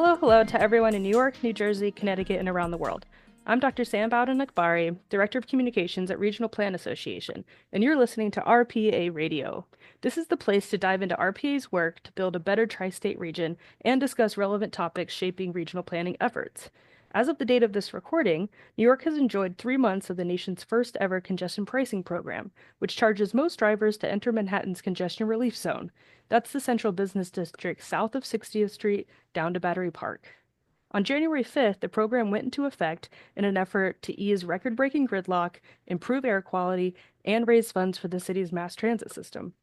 Hello, hello to everyone in New York, New Jersey, Connecticut, and around the world. I'm Dr. Bowden Akbari, Director of Communications at Regional Plan Association, and you're listening to RPA Radio. This is the place to dive into RPA's work to build a better tri-state region and discuss relevant topics shaping regional planning efforts. As of the date of this recording, New York has enjoyed 3 months of the nation's first ever congestion pricing program, which charges most drivers to enter Manhattan's congestion relief zone. That's the central business district south of 60th Street down to Battery Park. On January 5th, the program went into effect in an effort to ease record-breaking gridlock, improve air quality, and raise funds for the city's mass transit system.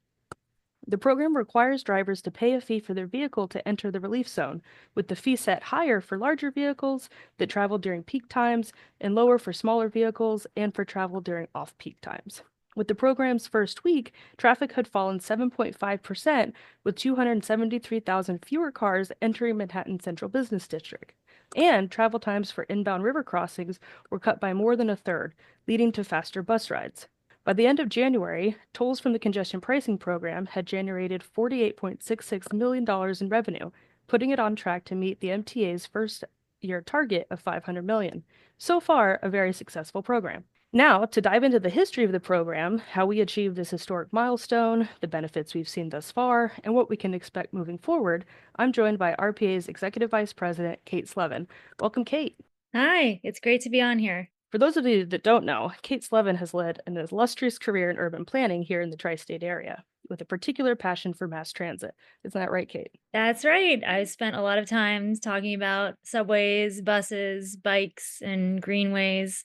The program requires drivers to pay a fee for their vehicle to enter the relief zone, with the fee set higher for larger vehicles that travel during peak times and lower for smaller vehicles and for travel during off-peak times. With the program's first week, traffic had fallen 7.5%, with 273,000 fewer cars entering Manhattan Central Business District. And travel times for inbound river crossings were cut by more than a third, leading to faster bus rides. By the end of January, tolls from the congestion pricing program had generated $48.66 million in revenue, putting it on track to meet the MTA's first-year target of $500 million. So far, a very successful program. Now, to dive into the history of the program, how we achieved this historic milestone, the benefits we've seen thus far, and what we can expect moving forward, I'm joined by RPA's Executive Vice President, Kate Slevin. Welcome, Kate. Hi, it's great to be on here. For those of you that don't know, Kate Slevin has led an illustrious career in urban planning here in the tri-state area, with a particular passion for mass transit. Isn't that right, Kate? That's right. I spent a lot of time talking about subways, buses, bikes, and greenways,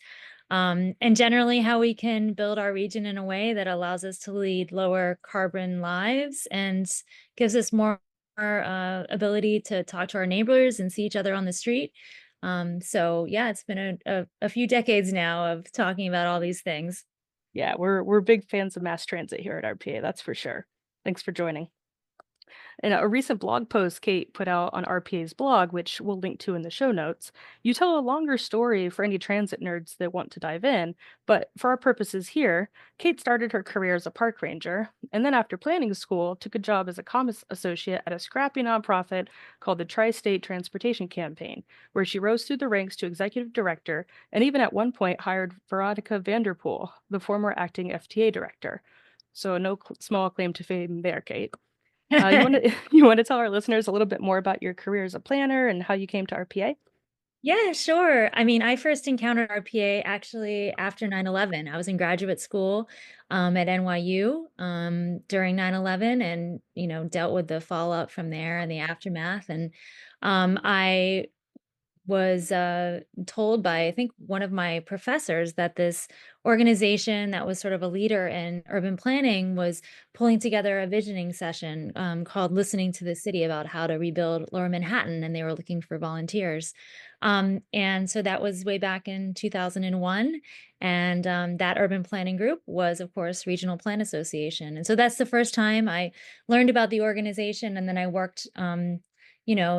and generally how we can build our region in a way that allows us to lead lower carbon lives and gives us more ability to talk to our neighbors and see each other on the street. So yeah, it's been a few decades now of talking about all these things. Yeah, we're big fans of mass transit here at RPA, that's for sure. Thanks for joining. In a recent blog post Kate put out on RPA's blog, which we'll link to in the show notes, you tell a longer story for any transit nerds that want to dive in. But for our purposes here, Kate started her career as a park ranger, and then after planning school, took a job as a commerce associate at a scrappy nonprofit called the Tri-State Transportation Campaign, where she rose through the ranks to executive director, and even at one point hired Veronica Vanderpool, the former acting FTA director. So no small claim to fame there, Kate. You want to you want to tell our listeners a little bit more about your career as a planner and how you came to RPA? Yeah, sure. I mean, I first encountered RPA actually after 9/11. I was in graduate school at NYU during 9/11 and, dealt with the fallout from there and the aftermath. And I was told by, I think, one of my professors that this organization that was sort of a leader in urban planning was pulling together a visioning session called Listening to the City about how to rebuild Lower Manhattan, and they were looking for volunteers. And so that was way back in 2001. And that urban planning group was, of course, Regional Plan Association. And so that's the first time I learned about the organization. And then I worked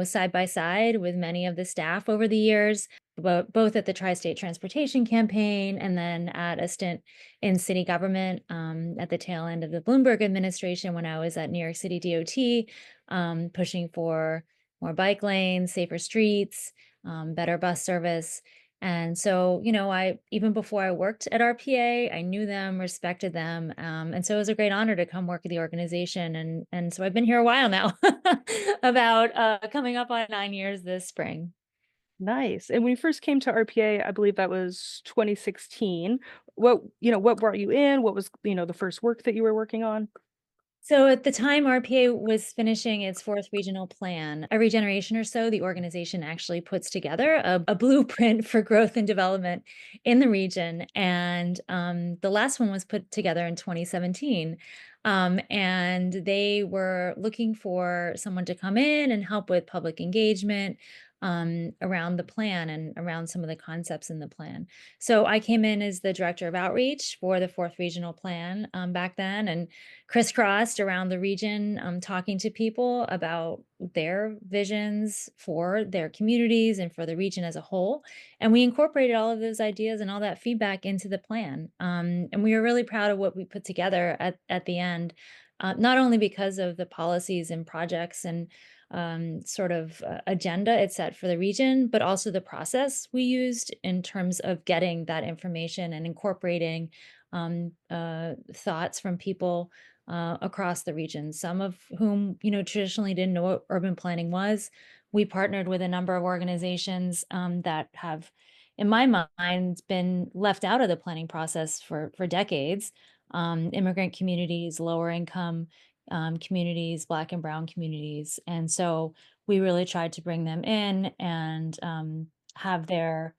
side by side with many of the staff over the years, both at the Tri-State Transportation Campaign and then at a stint in city government at the tail end of the Bloomberg administration when I was at New York City DOT, pushing for more bike lanes, safer streets, better bus service. And so, I even before I worked at RPA, I knew them, respected them, and so it was a great honor to come work at the organization. And so I've been here a while now, about coming up on 9 years this spring. Nice. And when you first came to RPA, I believe that was 2016. What brought you in? What was, the first work that you were working on? So at the time, RPA was finishing its fourth regional plan. Every generation or so, the organization actually puts together a blueprint for growth and development in the region. And the last one was put together in 2017. And they were looking for someone to come in and help with public engagement around the plan and around some of the concepts in the plan. So I came in as the director of outreach for the fourth regional plan back then and crisscrossed around the region, talking to people about their visions for their communities and for the region as a whole. And we incorporated all of those ideas and all that feedback into the plan. And we were really proud of what we put together at the end, not only because of the policies and projects and sort of agenda it set for the region, but also the process we used in terms of getting that information and incorporating thoughts from people across the region, some of whom, traditionally didn't know what urban planning was. We partnered with a number of organizations that have, in my mind, been left out of the planning process for decades. Immigrant communities, lower income communities, Black and Brown communities. And so we really tried to bring them in and have their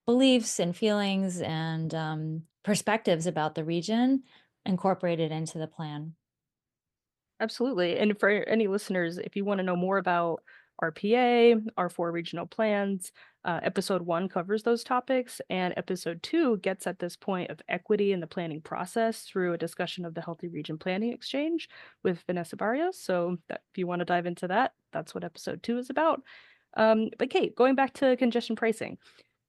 beliefs and feelings and perspectives about the region incorporated into the plan. Absolutely. And for any listeners, if you want to know more about RPA, our four regional plans, episode one covers those topics, and episode two gets at this point of equity in the planning process through a discussion of the Healthy Region Planning Exchange with Vanessa Barrios. So if you want to dive into that, that's what episode two is about. But Kate, going back to congestion pricing.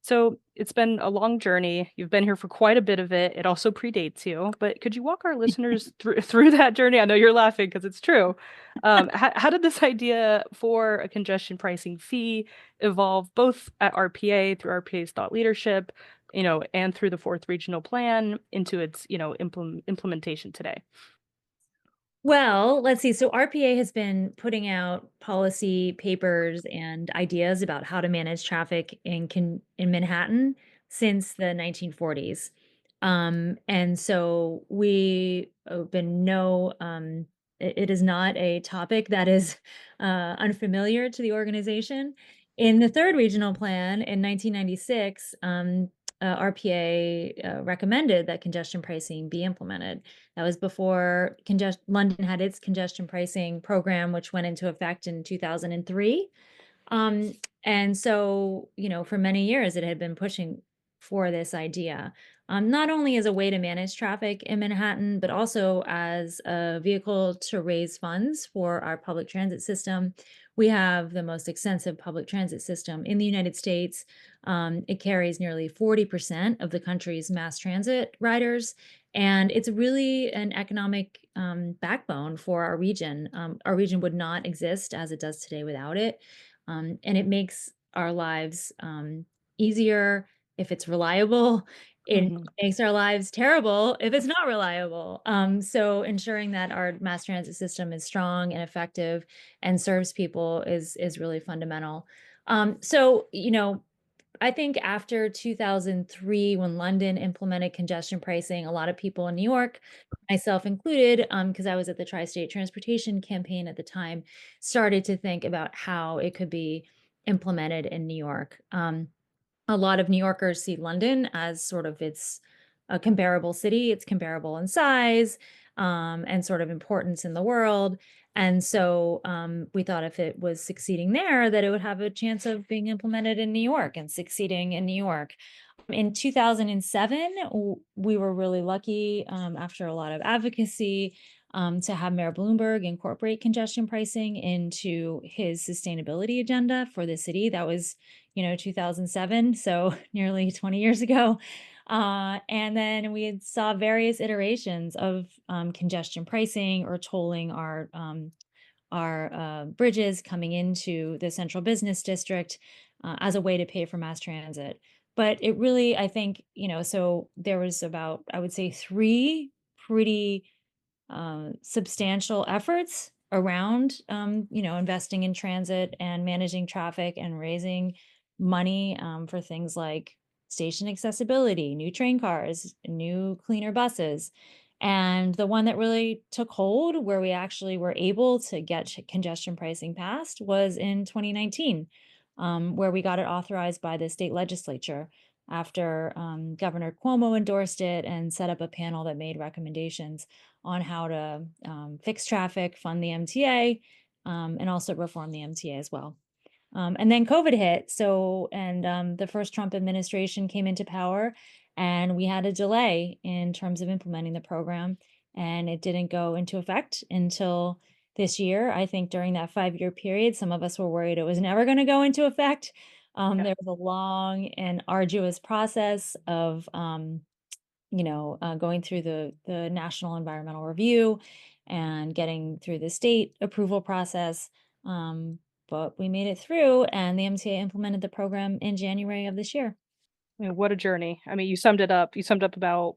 So it's been a long journey. You've been here for quite a bit of it. It also predates you, but could you walk our listeners through that journey? I know you're laughing because it's true. How did this idea for a congestion pricing fee evolve both at RPA through RPA's thought leadership, and through the fourth regional plan into its, implementation today? Well, let's see. So RPA has been putting out policy papers and ideas about how to manage traffic in Manhattan since the 1940s. And so we have been no it is not a topic that is unfamiliar to the organization. In the third regional plan in 1996, RPA recommended that congestion pricing be implemented. That was before London had its congestion pricing program, which went into effect in 2003. Um, and so, for many years, it had been pushing for this idea, not only as a way to manage traffic in Manhattan, but also as a vehicle to raise funds for our public transit system. We have the most extensive public transit system in the United States. It carries nearly 40% of the country's mass transit riders, and it's really an economic backbone for our region. Our region would not exist as it does today without it. And it makes our lives easier if it's reliable. It Mhm. makes our lives terrible if it's not reliable. So ensuring that our mass transit system is strong and effective and serves people is really fundamental. So I think after 2003, when London implemented congestion pricing, a lot of people in New York, myself included, because I was at the Tri-State Transportation Campaign at the time, started to think about how it could be implemented in New York. A lot of New Yorkers see London as sort of its a comparable city. It's comparable in size and sort of importance in the world. And so we thought if it was succeeding there, that it would have a chance of being implemented in New York and succeeding in New York. In 2007, we were really lucky after a lot of advocacy to have Mayor Bloomberg incorporate congestion pricing into his sustainability agenda for the city. That was 2007, so nearly 20 years ago. And then we saw various iterations of congestion pricing or tolling our bridges coming into the central business district as a way to pay for mass transit. But it really, I think, so there was about, I would say, three pretty substantial efforts around, investing in transit and managing traffic and raising money for things like station accessibility, new train cars, new cleaner buses. And the one that really took hold, where we actually were able to get congestion pricing passed, was in 2019, where we got it authorized by the state legislature after Governor Cuomo endorsed it and set up a panel that made recommendations on how to fix traffic, fund the MTA, and also reform the MTA as well. And then COVID hit. And the first Trump administration came into power, and we had a delay in terms of implementing the program. And it didn't go into effect until this year. I think during that 5-year period, some of us were worried it was never going to go into effect. Yeah. There was a long and arduous process of going through the National Environmental Review and getting through the state approval process. but we made it through, and the MTA implemented the program in January of this year. What a journey. I mean, you summed it up. You summed up about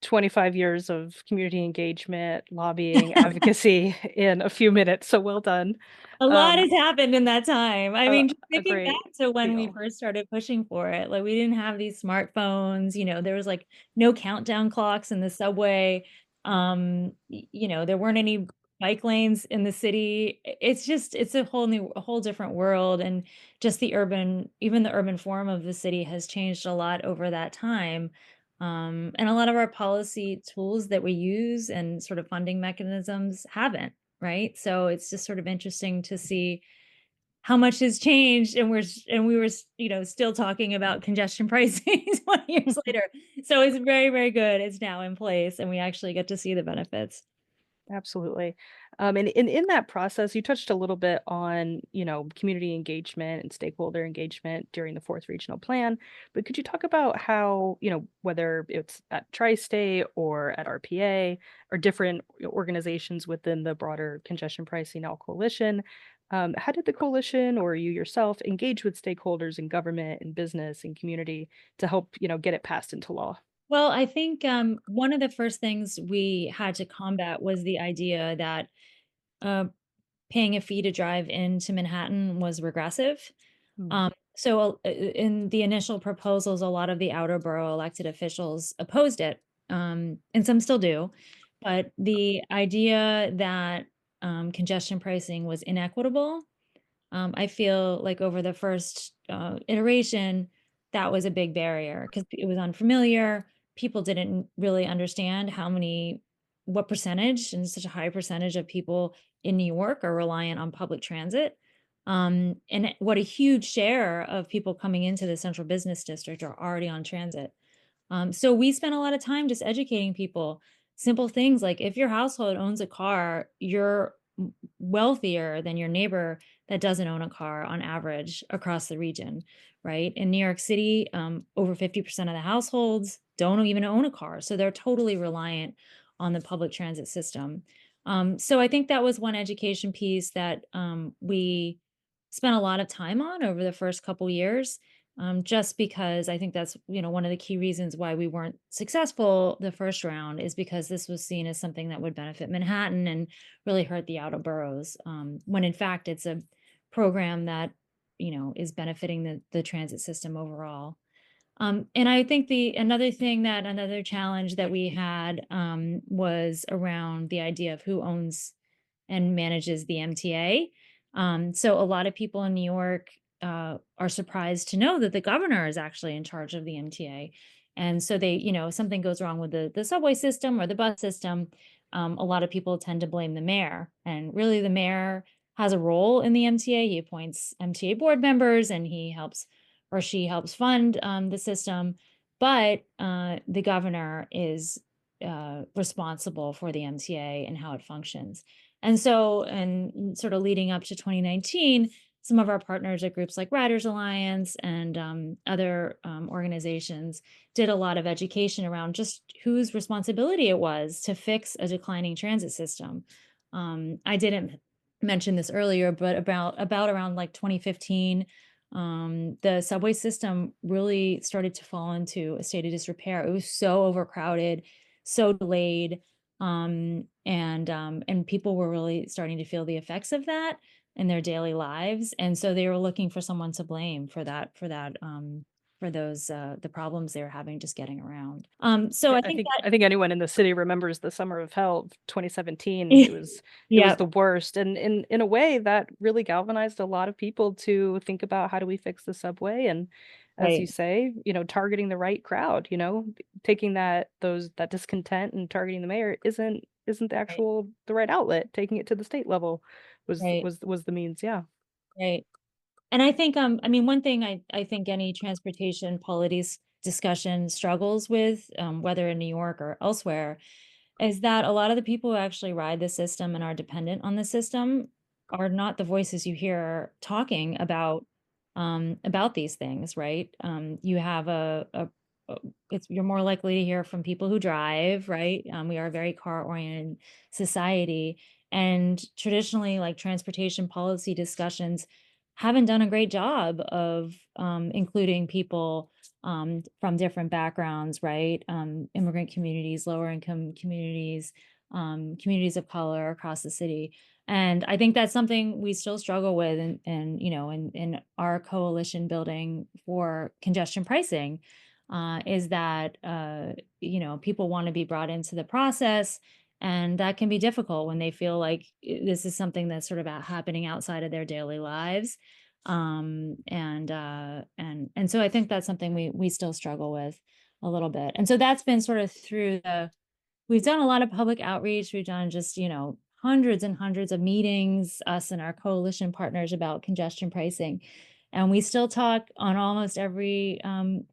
25 years of community engagement, lobbying, advocacy in a few minutes. So well done. A lot Um, has happened in that time. I mean, just a thinking back great to when we deal. first started pushing for it, like, we didn't have these smartphones, there was, like, no countdown clocks in the subway, there weren't any bike lanes in the city. It's a whole different world, and just even the urban form of the city has changed a lot over that time, and a lot of our policy tools that we use and sort of funding mechanisms haven't. Right? So it's just sort of interesting to see how much has changed, and we were still talking about congestion pricing 20 years later. So it's very, very good. It's now in place, and we actually get to see the benefits. Absolutely. And in that process, you touched a little bit on, community engagement and stakeholder engagement during the fourth regional plan. But could you talk about how, whether it's at Tri-State or at RPA or different organizations within the broader congestion pricing now coalition, how did the coalition or you yourself engage with stakeholders in government and business and community to help, get it passed into law? Well, I think one of the first things we had to combat was the idea that uh, paying a fee to drive into Manhattan was regressive. Mm. So in the initial proposals, a lot of the outer borough elected officials opposed it, and some still do. But the idea that congestion pricing was inequitable, I feel like over the first iteration, that was a big barrier because it was unfamiliar. People didn't really understand what percentage, and such a high percentage of people in New York are reliant on public transit. And what a huge share of people coming into the central business district are already on transit. So we spent a lot of time just educating people. Simple things like if your household owns a car, you're wealthier than your neighbor that doesn't own a car on average across the region, right? In New York City, over 50% of the households don't even own a car. So they're totally reliant on the public transit system. So I think that was one education piece that we spent a lot of time on over the first couple years, just because I think that's one of the key reasons why we weren't successful the first round is because this was seen as something that would benefit Manhattan and really hurt the outer boroughs, when in fact it's a program that is benefiting the transit system overall. And I think the another challenge that we had was around the idea of who owns and manages the MTA. So a lot of people in New York are surprised to know that the governor is actually in charge of the MTA. And so if something goes wrong with the subway system or the bus system, a lot of people tend to blame the mayor. And really, the mayor has a role in the MTA. He appoints MTA board members, and he helps or she helps fund the system. But the governor is responsible for the MTA and how it functions. And so, and sort of leading up to 2019, some of our partners at groups like Riders Alliance and other organizations did a lot of education around just whose responsibility it was to fix a declining transit system. I didn't mention this earlier, but about around like 2015, the subway system really started to fall into a state of disrepair. It was so overcrowded, so delayed, and people were really starting to feel the effects of that in their daily lives, and so they were looking for someone to blame for those the problems they were having just getting around. So Yeah, I I think think that I think anyone in the city remembers the summer of hell of 2017. It was Yep, the worst, and in a way that really galvanized a lot of people to think about how do we fix the subway, and as you right, say, targeting the right crowd, taking that discontent and targeting the mayor isn't right, the right outlet. Taking it to the state level was right, was was the means. Yeah. right. And I think, I mean, one thing I think any transportation policies discussion struggles with, whether in New York or elsewhere, is that a lot of the people who actually ride the system and are dependent on the system are not the voices you hear talking about these things, right? You have you're more likely to hear from people who drive, right? We are a very car-oriented society, And traditionally, like transportation policy discussions haven't done a great job of including people from different backgrounds, right? Immigrant communities, lower income communities, communities of color across the city. And I think that's something we still struggle with in our coalition building for congestion pricing, is that, people want to be brought into the process. And that can be difficult when they feel like this is something that's sort of happening outside of their daily lives. And so I think that's something we still struggle with a little bit. And so that's been sort of through the we've done a lot of public outreach. We've done just, hundreds and hundreds of meetings, us and our coalition partners, about congestion pricing. And we still talk on almost every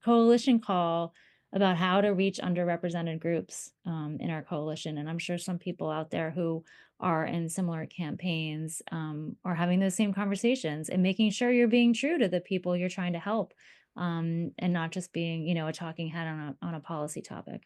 coalition call about how to reach underrepresented groups in our coalition. And I'm sure some people out there who are in similar campaigns are having those same conversations, and making sure you're being true to the people you're trying to help, and not just being, a talking head on a policy topic.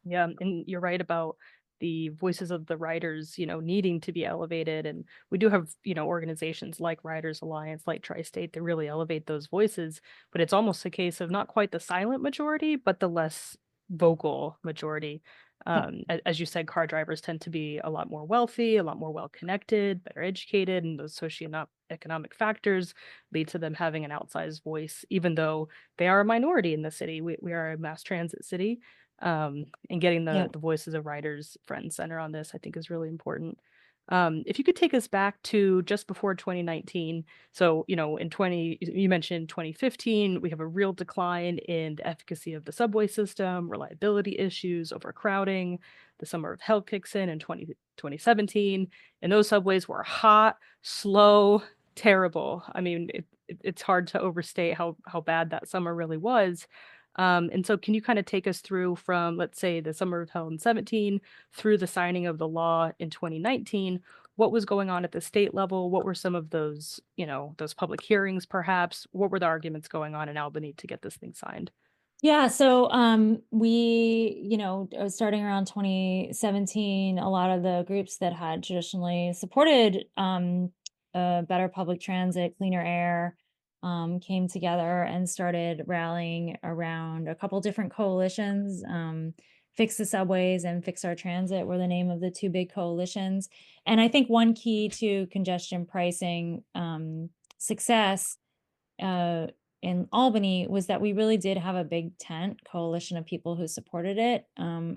Yeah, and you're right about the voices of the writers, needing to be elevated. And we do have, organizations like Writers Alliance, like Tri-State, that really elevate those voices. But it's almost a case of not quite the silent majority, but the less vocal majority. As you said, car drivers tend to be a lot more wealthy, a lot more well connected, better educated, and those socioeconomic factors lead to them having an outsized voice, even though they are a minority in the city. We are a mass transit city, and getting Yeah. the voices of writers front and center on this, I think, is really important. If you could take us back to just before 2019, so in 20, you mentioned 2015, we have a real decline in the efficacy of the subway system, reliability issues, overcrowding. The summer of hell kicks in 2017, and those subways were hot, slow, terrible. I mean, it's hard to overstate how bad that summer really was. And so can you kind of take us through from, let's say, the summer of 2017 through the signing of the law in 2019? What was going on at the state level? What were some of those, those public hearings, perhaps? What were the arguments going on in Albany to get this thing signed? Yeah, so starting around 2017, a lot of the groups that had traditionally supported better public transit, cleaner air, came together and started rallying around a couple different coalitions. Fix the Subways and Fix Our Transit were the name of the two big coalitions. And I think one key to congestion pricing success uh, in Albany was that we really did have a big tent coalition of people who supported it.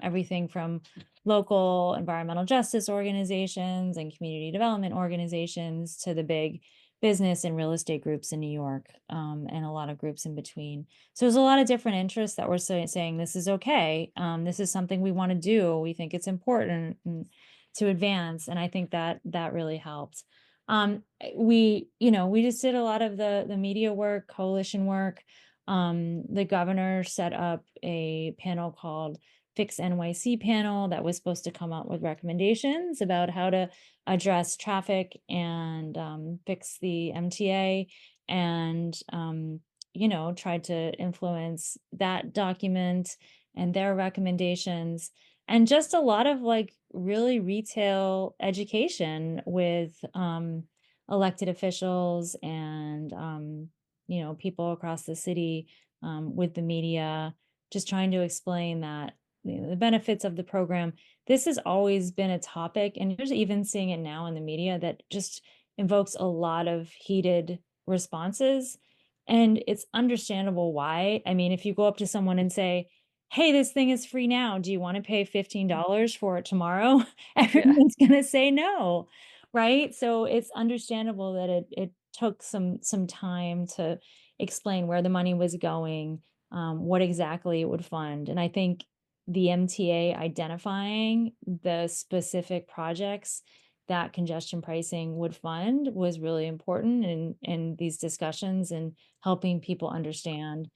Everything from local environmental justice organizations and community development organizations to the big business and real estate groups in New York, and a lot of groups in between. So there's a lot of different interests that were saying this is okay. This is something we want to do. We think it's important to advance, and I think that really helped. We just did a lot of the media work, coalition work. The governor set up a panel called Fix NYC panel that was supposed to come out with recommendations about how to address traffic and fix the MTA, and tried to influence that document and their recommendations, and just a lot of like really retail education with elected officials and people across the city, with the media, just trying to explain that the benefits of the program. This has always been a topic, and you're even seeing it now in the media, that just invokes a lot of heated responses, and it's understandable why. I mean, if you go up to someone and say, hey, this thing is free now, do you want to pay $15 for it tomorrow? Yeah. Everyone's going to say no, right? So it's understandable that it took some time to explain where the money was going, what exactly it would fund. And I think the MTA identifying the specific projects that congestion pricing would fund was really important in these discussions, and helping people understand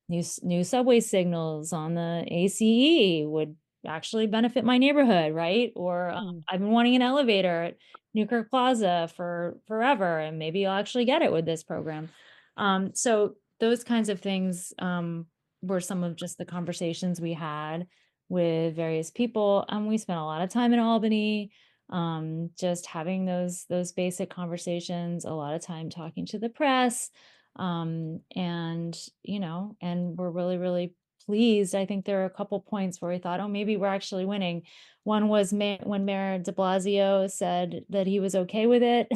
new subway signals on the ACE would actually benefit my neighborhood, right? Or Mm. I've been wanting an elevator at Newkirk Plaza for forever, and maybe I'll actually get it with this program. So those kinds of things were some of just the conversations we had with various people. We spent a lot of time in Albany. Just having those basic conversations, a lot of time talking to the press, and and we're really, really pleased. I think there are a couple points where we thought, oh, maybe we're actually winning. One was when Mayor de Blasio said that he was okay with it,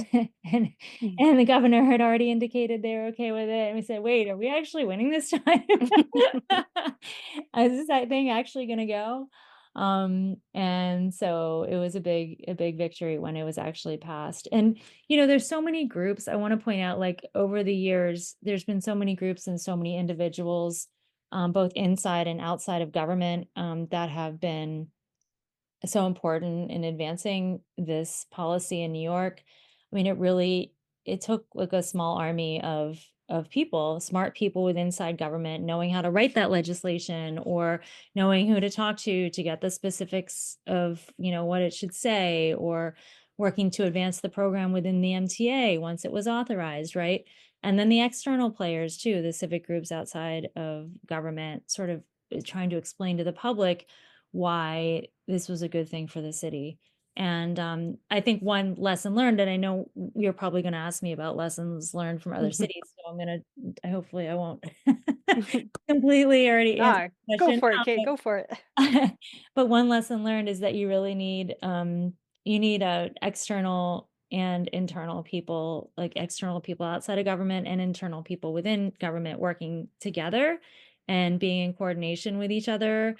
and Mhm. and the governor had already indicated they were okay with it, and we said, wait, are we actually winning this time? Is that thing actually going to go? And so it was a big victory when it was actually passed. And there's so many groups. I want to point out, like, over the years there's been so many groups and so many individuals, both inside and outside of government, that have been so important in advancing this policy in New York. I mean, it took like a small army of people, smart people with inside government, knowing how to write that legislation, or knowing who to talk to get the specifics of, what it should say, or working to advance the program within the MTA once it was authorized, right? And then the external players too, the civic groups outside of government, sort of trying to explain to the public why this was a good thing for the city. And I think one lesson learned, and I know you're probably going to ask me about lessons learned from other cities, so hopefully I won't completely already answer Nah, the go question. for it, Kate. Go for it. But one lesson learned is that you need external and internal people, like external people outside of government and internal people within government, working together and being in coordination with each other,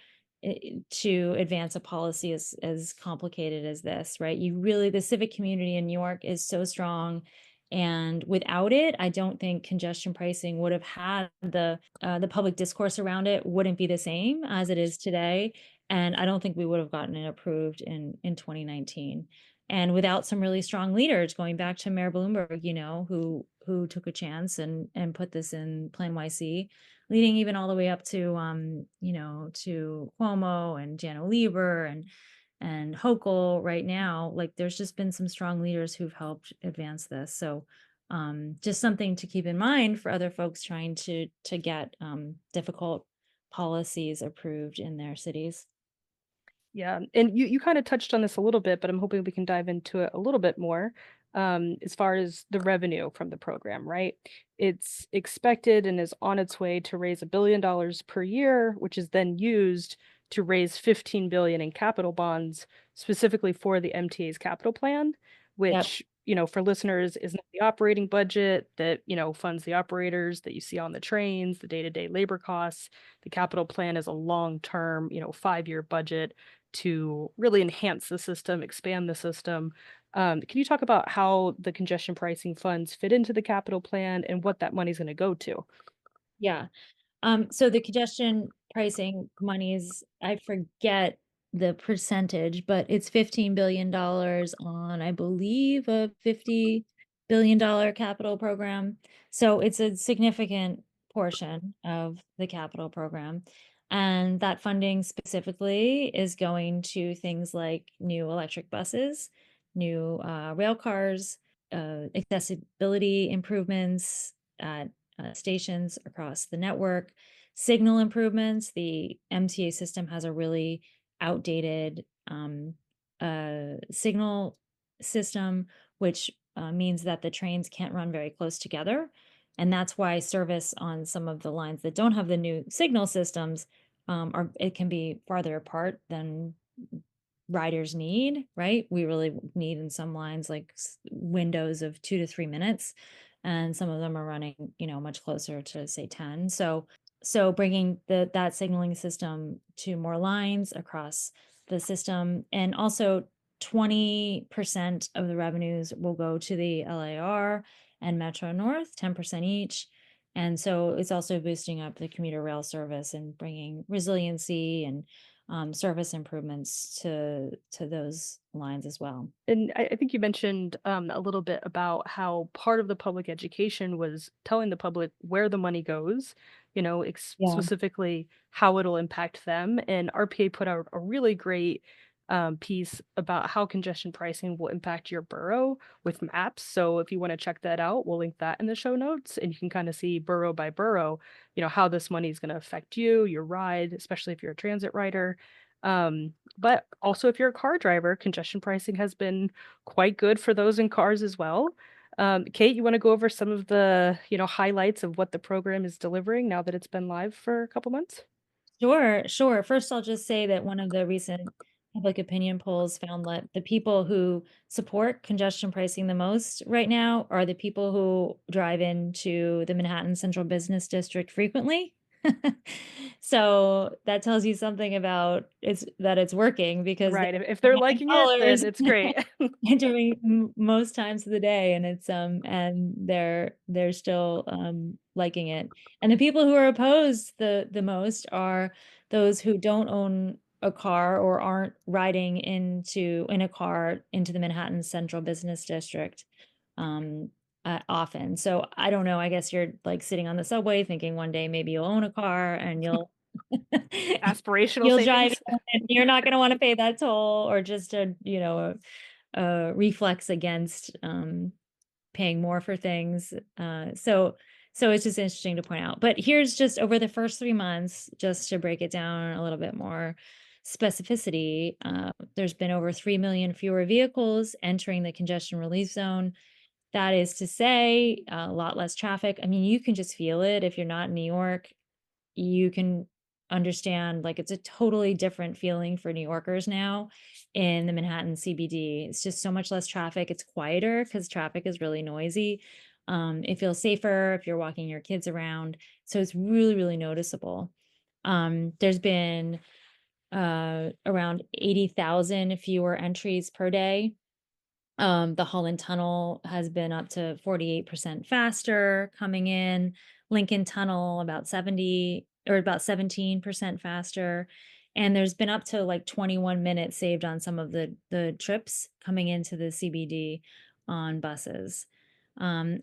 to advance a policy as complicated as this, right? The civic community in New York is so strong. And without it, I don't think congestion pricing would have had the public discourse around it wouldn't be the same as it is today. And I don't think we would have gotten it approved in 2019. And without some really strong leaders, going back to Mayor Bloomberg, who took a chance and put this in Plan YC, leading even all the way up to to Cuomo and Jano Lieber and Hochul right now. Like, there's just been some strong leaders who've helped advance this. So just something to keep in mind for other folks trying to get difficult policies approved in their cities. Yeah, and you kind of touched on this a little bit, but I'm hoping we can dive into it a little bit more. As far as the revenue from the program, right? It's expected and is on its way to raise $1 billion per year, which is then used to raise 15 billion in capital bonds, specifically for the MTA's capital plan, Yep. which, for listeners, is not the operating budget that, funds the operators that you see on the trains, the day-to-day labor costs. The capital plan is a long-term, 5-year budget to really enhance the system, expand the system. Can you talk about how the congestion pricing funds fit into the capital plan and what that money's going to go to? Yeah. So the congestion pricing monies, I forget the percentage, but it's $15 billion on, I believe, a $50 billion capital program. So it's a significant portion of the capital program. And that funding specifically is going to things like new electric buses, new rail cars, accessibility improvements at stations across the network, signal improvements. The MTA system has a really outdated signal system, which means that the trains can't run very close together. And that's why service on some of the lines that don't have the new signal systems, it can be farther apart than riders need, right? We really need in some lines like windows of 2 to 3 minutes, and some of them are running, much closer to, say, 10. So bringing that signaling system to more lines across the system, and also 20% of the revenues will go to the LAR and Metro North, 10% each. And so it's also boosting up the commuter rail service and bringing resiliency and service improvements to those lines as well. And I think you mentioned a little bit about how part of the public education was telling the public where the money goes, Yeah. specifically how it'll impact them. And RPA put out a really great piece about how congestion pricing will impact your borough with maps. So if you want to check that out, we'll link that in the show notes, and you can kind of see borough by borough, how this money is going to affect you, your ride, especially if you're a transit rider. But also, if you're a car driver, congestion pricing has been quite good for those in cars as well. Kate, you want to go over some of the, highlights of what the program is delivering now that it's been live for a couple months? Sure, sure. First, I'll just say that one of the recent public opinion polls found that the people who support congestion pricing the most right now are the people who drive into the Manhattan Central Business District frequently. So that tells you something about it's working because Right. If they're liking it, dollars then it's great. during most times of the day, and it's and they're still liking it. And the people who are opposed the most are those who don't own a car or aren't riding in a car into the Manhattan Central Business District um often. So I don't know, I guess you're like sitting on the subway thinking one day maybe you'll own a car and you'll Aspirational you'll drive savings. in and you're not going to want to pay that toll, or just a reflex against paying more for things. So it's just interesting to point out. But here's just over the first 3 months, just to break it down a little bit more specificity. There's been over 3 million fewer vehicles entering the congestion relief zone. That is to say, a lot less traffic. I mean, you can just feel it if you're not in New York. You can understand, like, it's a totally different feeling for New Yorkers now in the Manhattan CBD. It's just so much less traffic. It's quieter because traffic is really noisy. It feels safer if you're walking your kids around. So it's really, really noticeable. There's been around 80,000 fewer entries per day. The Holland Tunnel has been up to 48% faster coming in. Lincoln Tunnel about 70 or about 17% faster. And there's been up to like 21 minutes saved on some of the trips coming into the CBD on buses. And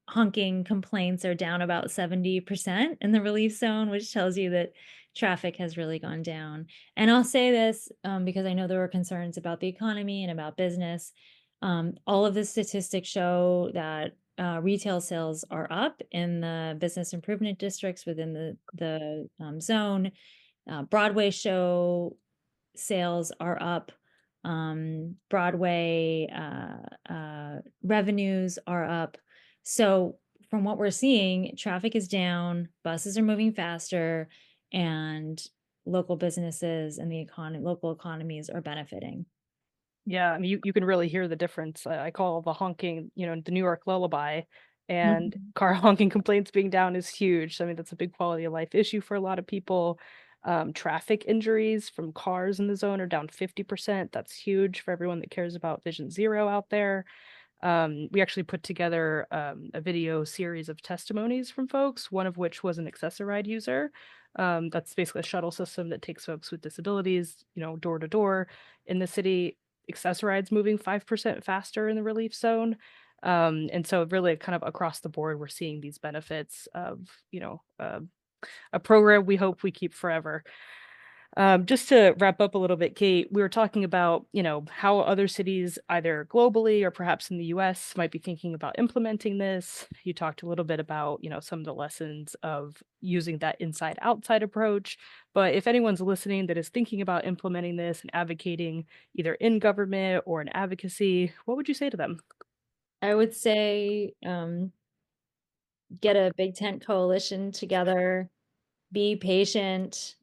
honking complaints are down about 70% in the relief zone, which tells you that traffic has really gone down. And I'll say this because I know there were concerns about the economy and about business. All of the statistics show that retail sales are up in the business improvement districts within the zone. Broadway show sales are up. Broadway revenues are up. So from what we're seeing, traffic is down, buses are moving faster, and local businesses and local economies are benefiting. Yeah, I mean, you can really hear the difference. I call the honking, the New York lullaby, and Mhm. car honking complaints being down is huge. So, I mean, that's a big quality of life issue for a lot of people. Traffic injuries from cars in the zone are down 50%. That's huge for everyone that cares about Vision Zero out there. We actually put together a video series of testimonies from folks, one of which was an Accessoride user. That's basically a shuttle system that takes folks with disabilities, door to door in the city. Accessorides moving 5% faster in the relief zone. And so really kind of across the board, we're seeing these benefits of, a program we hope we keep forever. Just to wrap up a little bit, Kate, we were talking about, how other cities, either globally or perhaps in the US, might be thinking about implementing this. You talked a little bit about, some of the lessons of using that inside outside approach. But if anyone's listening that is thinking about implementing this and advocating either in government or in advocacy, what would you say to them? I would say get a big tent coalition together, be patient,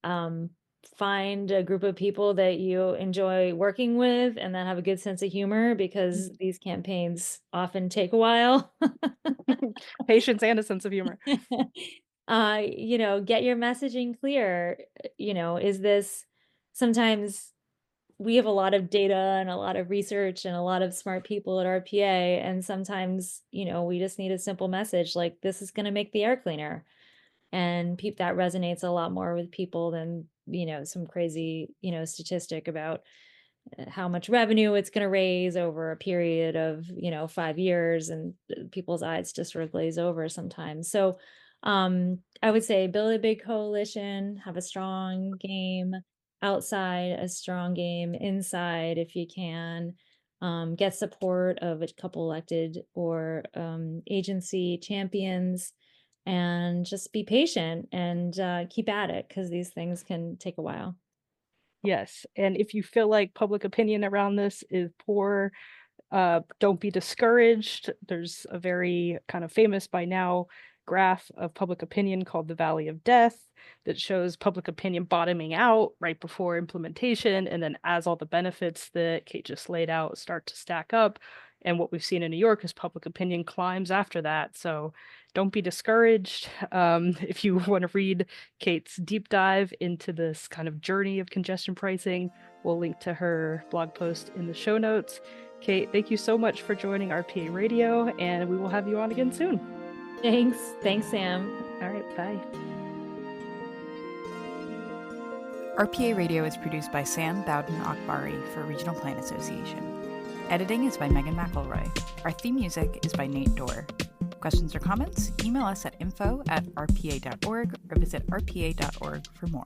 um, find a group of people that you enjoy working with and that have a good sense of humor, because these campaigns often take a while. Patience and a sense of humor. Get your messaging clear. Is this sometimes we have a lot of data and a lot of research and a lot of smart people at RPA, and sometimes, we just need a simple message like this is going to make the air cleaner, and that resonates a lot more with people than some crazy statistic about how much revenue it's going to raise over a period of 5 years, and people's eyes just sort of glaze over sometimes. So I would say build a big coalition, have a strong game outside, a strong game inside if you can. Get support of a couple elected or agency champions, and just be patient and keep at it, because these things can take a while. Yes. And if you feel like public opinion around this is poor, don't be discouraged. There's a very kind of famous by now graph of public opinion called the Valley of Death that shows public opinion bottoming out right before implementation. And then as all the benefits that Kate just laid out start to stack up, and what we've seen in New York is public opinion climbs after that. So don't be discouraged. If you want to read Kate's deep dive into this kind of journey of congestion pricing, we'll link to her blog post in the show notes. Kate, thank you so much for joining RPA Radio, and we will have you on again soon. Thanks. Thanks, Sam. All right, bye. RPA Radio is produced by Sam Bowden Akbari for Regional Plan Association. Editing is by Megan McElroy. Our theme music is by Nate Dorr. Questions or comments? Email us at info@rpa.org or visit rpa.org for more.